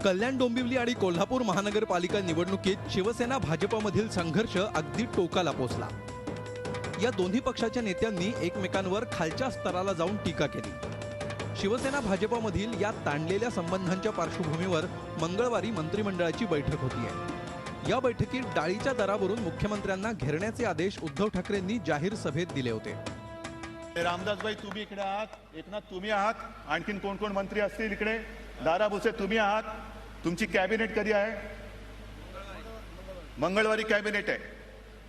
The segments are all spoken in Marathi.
कल्याण डोंबिवली आणि कोल्हापूर महानगरपालिका निवडणुकीत शिवसेना भाजपमधील संघर्ष अगदी टोकाला पोहोचला। या दोन्ही पक्षाच्या नेत्यांनी एकमेकांवर खालच्या स्तराला जाऊन टीका केली। शिवसेना भाजपमधील या ताणलेल्या संबंधांच्या पार्श्वभूमीवर मंगळवारी मंत्रिमंडळाची बैठक होतीये। या बैठकीत डाळीच्या दरावरून मुख्यमंत्र्यांना घेरण्याचे आदेश उद्धव ठाकरेंनी जाहीर सभेत दिले होते। रामदासभाई तुम्ही इकडे आहात, एकनाथ तुम्ही आहात, आणखीन कोण कोण मंत्री असतील इकडे? दारा भुसे तुम्ही आहात। तुमची कॅबिनेट कधी आहे? मंगळवारी कॅबिनेट आहे।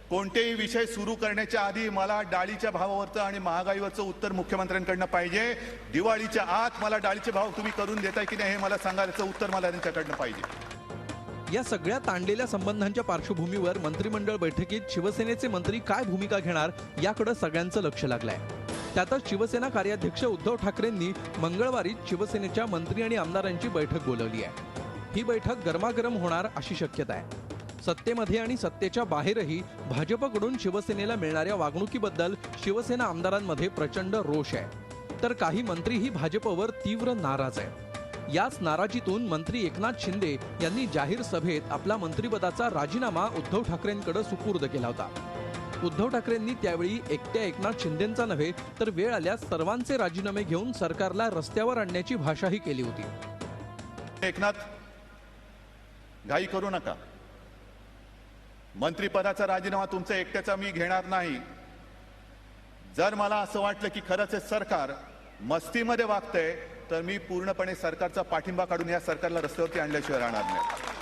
कोणतेही विषय सुरू करण्याच्या आधी मला डाळीच्या भावावरचं आणि महागाईवरचं उत्तर मुख्यमंत्र्यांकडनं पाहिजे। दिवाळीच्या आत मला डाळीचे भाव तुम्ही करून देताय की नाही हे मला सांगायचं उत्तर मला त्यांच्याकडनं पाहिजे। या सगळ्या ताणलेल्या संबंधांच्या पार्श्वभूमीवर मंत्रिमंडळ बैठकीत शिवसेनेचे मंत्री काय भूमिका घेणार याकडे सगळ्यांचं लक्ष लागलंय। त्यातच शिवसेना कार्याध्यक्ष उद्धव ठाकरेंनी मंगळवारी शिवसेनेच्या मंत्री आणि आमदारांची बैठक बोलावली आहे। ही बैठक गरमागरम होणार अशी शक्यता आहे। सत्तेमध्ये आणि सत्तेच्या बाहेरही भाजपकडून शिवसेनेला मिळणाऱ्या वागणुकीबद्दल शिवसेना आमदारांमध्ये प्रचंड रोष आहे, तर काही मंत्रीही भाजपवर तीव्र नाराज आहेत। याच नाराजीतून मंत्री एकनाथ शिंदे यांनी जाहीर सभेत आपला मंत्रिपदाचा राजीनामा उद्धव ठाकरेंकडे सुपूर्द केला होता। उद्धव ठाकरेंनी त्यावेळी एकट्या एकनाथ शिंदेंचा नव्हे तर वेळ आल्यास सर्वांचे राजीनामे घेऊन सरकारला रस्त्यावर आणण्याची भाषाही केली होती। एकनाथ, घाई करू नका। मंत्रिपदाचा राजीनामा तुमचा एकट्याचा मी घेणार नाही। जर मला असं वाटलं की खरंच हे सरकार मस्तीमध्ये वागतंय तर मी पूर्णपणे सरकारचा पाठिंबा काढून या सरकारला रस्त्यावरती आणल्याशिवाय राहणार नाही।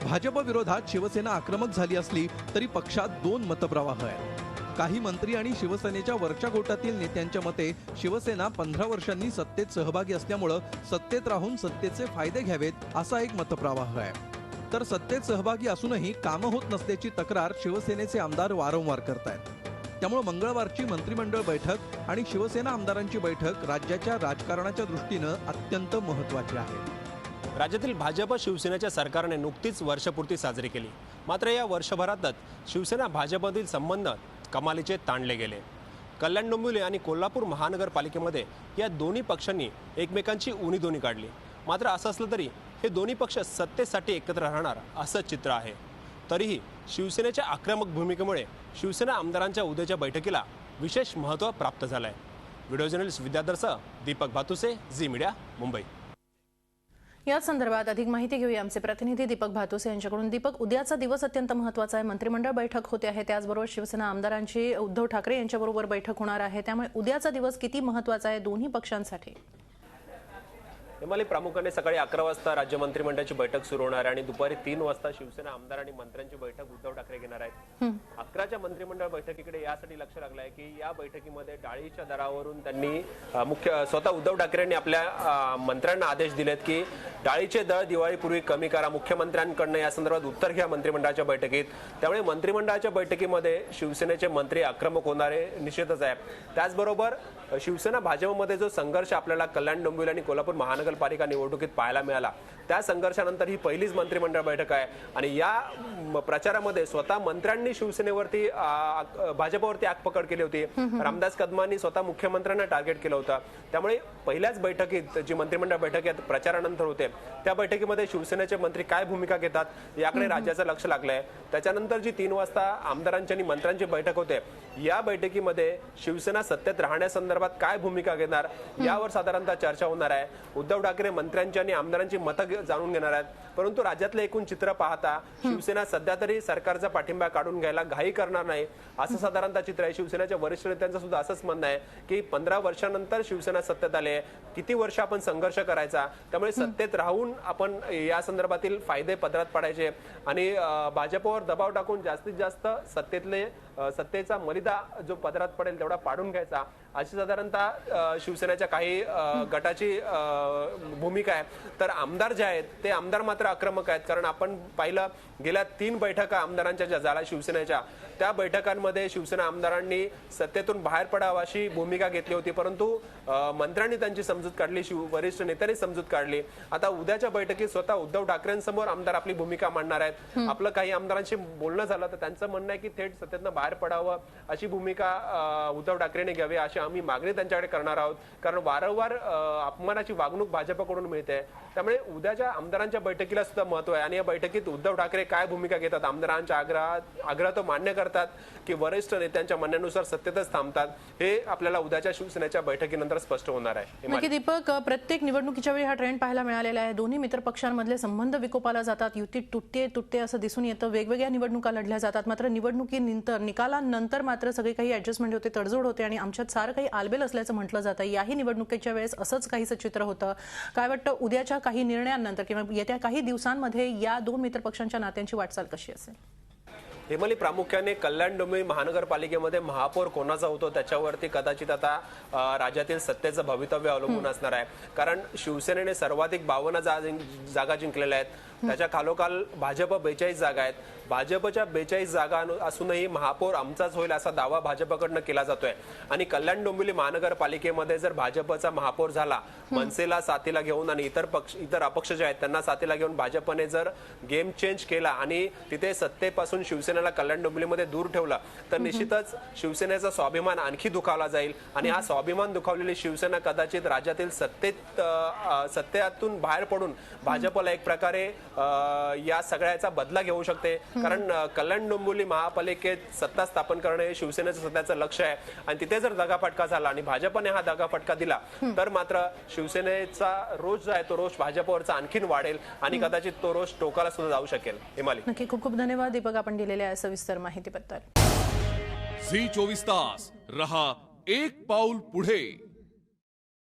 भाजप विरोधात शिवसेना आक्रमक झाली असली तरी पक्षात दोन मतप्रवाह आहेत। काही मंत्री आणि शिवसेनेच्या वरच्या गोटातील नेत्यांच्या मते शिवसेना 15 वर्षांनी सत्तेत सहभागी असल्यामुळे सत्तेत राहून सत्तेचे फायदे घ्यावेत असा एक मतप्रवाह आहे। तर सत्तेत सहभागी असूनही कामं होत नसल्याची तक्रार शिवसेनेचे आमदार वारंवार करतायत। त्यामुळे मंगळवारची मंत्रिमंडळ बैठक आणि शिवसेना आमदारांची बैठक राज्याच्या राजकारणाच्या दृष्टीने अत्यंत महत्त्वाची आहे। राज्यातील भाजप शिवसेनेच्या सरकारने नुकतीच वर्षपूर्ती साजरी केली, मात्र या वर्षभरातच शिवसेना भाजपमधील संबंध कमालीचे ताणले गेले। कल्याण डोंबिवली आणि कोल्हापूर महानगरपालिकेमध्ये या दोन्ही पक्षांनी एकमेकांची उणीधुणी काढली। मात्र असं असलं तरी हे दोन्ही पक्ष सत्तेसाठी एकत्र राहणार असं चित्र आहे। तरीही शिवसेनेच्या आक्रमक भूमिकेमुळे शिवसेना आमदारांच्या उद्याच्या बैठकीला विशेष महत्त्व प्राप्त झालं आहे। व्हिडिओ जर्नलिस्ट विद्याधरसह दीपक भातुसे, झी मीडिया, मुंबई। या संदर्भात अधिक माहिती घेऊया आमचे प्रतिनिधी दीपक भातुसे यांच्याकडून। दीपक, उद्याचा दिवस अत्यंत महत्त्वाचा आहे। मंत्रिमंडळ बैठक होते आहे, त्याचबरोबर शिवसेना आमदारांची उद्धव ठाकरे यांच्याबरोबर बैठक होणार आहे। त्यामुळे उद्याचा दिवस किती महत्त्वाचा आहे दोन्ही पक्षांसाठी? हिमालय प्रामुख्याने सकाळी 11 वाजता राज्य मंत्रिमंडळाची बैठक सुरू होणार आहे आणि दुपारी 3 वाजता शिवसेना आमदार आणि मंत्र्यांची बैठक उद्धव ठाकरे घेणार आहेत। 11च्या मंत्रिमंडळ बैठकीकडे यासाठी लक्ष लागलं आहे की या बैठकीमध्ये डाळीच्या दरावरून त्यांनी स्वतः उद्धव ठाकरेंनी आपल्या मंत्र्यांना आदेश दिलेत की डाळीचे दर दिवाळीपूर्वी कमी करा। मुख्यमंत्र्यांकडनं या संदर्भात उत्तर घ्या मंत्रिमंडळाच्या बैठकीत। त्यामुळे मंत्रिमंडळाच्या बैठकीमध्ये शिवसेनेचे मंत्री आक्रमक होणारे निश्चितच आहे। त्याचबरोबर शिवसेना भाजपमध्ये जो संघर्ष आपल्याला कल्याण डोंबिवली आणि कोल्हापूर महानगरपालिका निवडणुकीत पाहायला मिळाला, त्या संघर्षानंतर ही पहिलीच मंत्रिमंडळ बैठक आहे आणि या प्रचारामध्ये स्वतः मंत्र्यांनी शिवसेनेवरती भाजपवरती आगपकड केली होती। रामदास कदमांनी स्वतः मुख्यमंत्र्यांना टार्गेट केलं होतं। त्यामुळे पहिल्याच बैठकीत जी मंत्रिमंडळ बैठक प्रचारानंतर होते त्या बैठकीमध्ये शिवसेनेचे मंत्री काय भूमिका घेतात याकडे राज्याचं लक्ष लागलंय। त्याच्यानंतर जी 3 वाजता आमदारांची आणि मंत्र्यांची बैठक होते, या बैठकीमध्ये शिवसेना सत्तेत राहण्यासंदर्भात काय भूमिका घेणार यावर साधारणतः चर्चा होणार आहे। उद्धव ठाकरे मंत्र्यांची आणि आमदारांची मतं जाणून घेणार आहेत। परंतु राज्यातलं एकूण चित्र पाहता शिवसेना सध्या तरी सरकारचा पाठिंबा काढून घ्यायला घाई करणार नाही असं साधारणतः चित्र आहे। शिवसेनेच्या वरिष्ठ नेत्यांचं सुद्धा असंच म्हणणं आहे की 15 वर्षानंतर शिवसेना सत्तेत आले, किती वर्ष आपण संघर्ष करायचा, त्यामुळे सत्तेत राहून आपण या संदर्भातील फायदे पदरात पाडायचे आणि भाजपवर दबाव टाकून जास्तीत जास्त सत्तेचा मर्यादा जो पदरात पडेल तेवढा पाडून घ्यायचा अशी साधारणतः शिवसेनेच्या काही गटाची भूमिका आहे। तर आमदार जे आहेत ते आमदार मात्र आक्रमक आहेत, कारण आपण पाहिलं गेल्या 3 बैठका आमदारांच्या ज्या झाल्या शिवसेनेच्या, त्या बैठकांमध्ये शिवसेना आमदारांनी सत्तेतून बाहेर पडावं अशी भूमिका घेतली होती, परंतु मंत्र्यांनी त्यांची समजूत काढली, वरिष्ठ नेत्यांनी समजूत काढली। आता उद्याच्या बैठकीत स्वतः उद्धव ठाकरेंसमोर आमदार आपली भूमिका मांडणार आहेत। आपलं काही आमदारांशी बोलणं झालं तर त्यांचं म्हणणं आहे की थेट सत्तेतनं बाहेर पडावं अशी भूमिका उद्धव ठाकरेंनी घ्यावी अशी आम्ही मागणी त्यांच्याकडे करणार आहोत. कारण वारंवार अपमानाची वागणूक भाजपकडून मिळते. त्यामुळे उद्याच्या आमदारांच्या बैठकीला सुद्धा महत्व आहे आणि या बैठकीत उद्धव ठाकरे काय भूमिका घेतात, आमदारांच्या आग्रह तो मान्य करतात की वरिष्ठ नेत्यांच्या म्हणण्यानुसार सत्तेतच थांबतात, हे आपल्याला उद्याच्या शिवसेनेच्या बैठकीनंतर स्पष्ट होणार आहे. नक्की दीपक, प्रत्येक निवडणुकीच्या वेळी हा ट्रेंड पाहायला मिळालेला आहे. दोन्ही मित्र पक्षांमधले संबंध विकोपाला जातात, युती तुटते असं दिसून येतं. वेगवेगळ्या निवडणुका लढल्या जातात, मात्र निवडणुकीनंतर निकालानंतर मात्र सगळी काही ऍडजस्टमेंट होते, तडजोड होते आणि आमच्यात सारं काही आलबेल असल्याचं म्हटलं जातं. याही निवडणुकीच्या वेळेस असंच काहीसं चित्र होतं. काय वाटतं उद्याच्या काही निर्णयांनंतर किंवा येत्या काही दिवसांमध्ये या दोन मित्रपक्षांच्या नात्यांची वाटचाल कशी असेल? हेमली, प्रामुख्याने कल्याण डोंबिवली महानगरपालिकेमध्ये महापौर कोणाचा होतो त्याच्यावरती कदाचित आता राज्यातील सत्तेचं भवितव्य अवलंबून असणार आहे. कारण शिवसेनेने सर्वाधिक 52 जागा जिंकलेल्या आहेत. त्याच्या खालोखाल भाजप 42 जागा आहेत. भाजपच्या 42 जागा असूनही महापौर आमचाच होईल असा दावा भाजपकडनं केला जातोय. आणि कल्याण डोंबिवली महानगरपालिकेमध्ये जर भाजपचा महापौर झाला, मनसेला साथीला घेऊन आणि इतर अपक्ष जे आहेत त्यांना साथीला घेऊन भाजपने जर गेम चेंज केला आणि तिथे सत्तेपासून शिवसेनेला कल्याण डोंबिवलीमध्ये दूर ठेवला तर निश्चितच शिवसेनेचा स्वाभिमान आणखी दुखावला जाईल आणि हा स्वाभिमान दुखावलेली शिवसेना कदाचित राज्यातील सत्तेतून बाहेर पडून भाजपला एक प्रकारे या सगळ्याचा बदला घेऊ शकते. कारण कल्याण डोंबिवली महापालिकेत सत्ता स्थापन करणे हे शिवसेनेचं सध्याचं लक्ष आहे आणि तिथे जर दगाफटका झाला आणि भाजपने हा दगाफटका दिला तर मात्र शिवसेनेचा रोष जो आहे तो रोष भाजपवरचा आणखीन वाढेल आणि कदाचित तो रोष टोकाला सुद्धा जाऊ शकेल. हिमाली, नक्की खूप खूप धन्यवाद दीपक, आपण दिलेल्या सविस्तर माहितीबद्दल. झी 24 तास रहा एक पाऊल पुढे.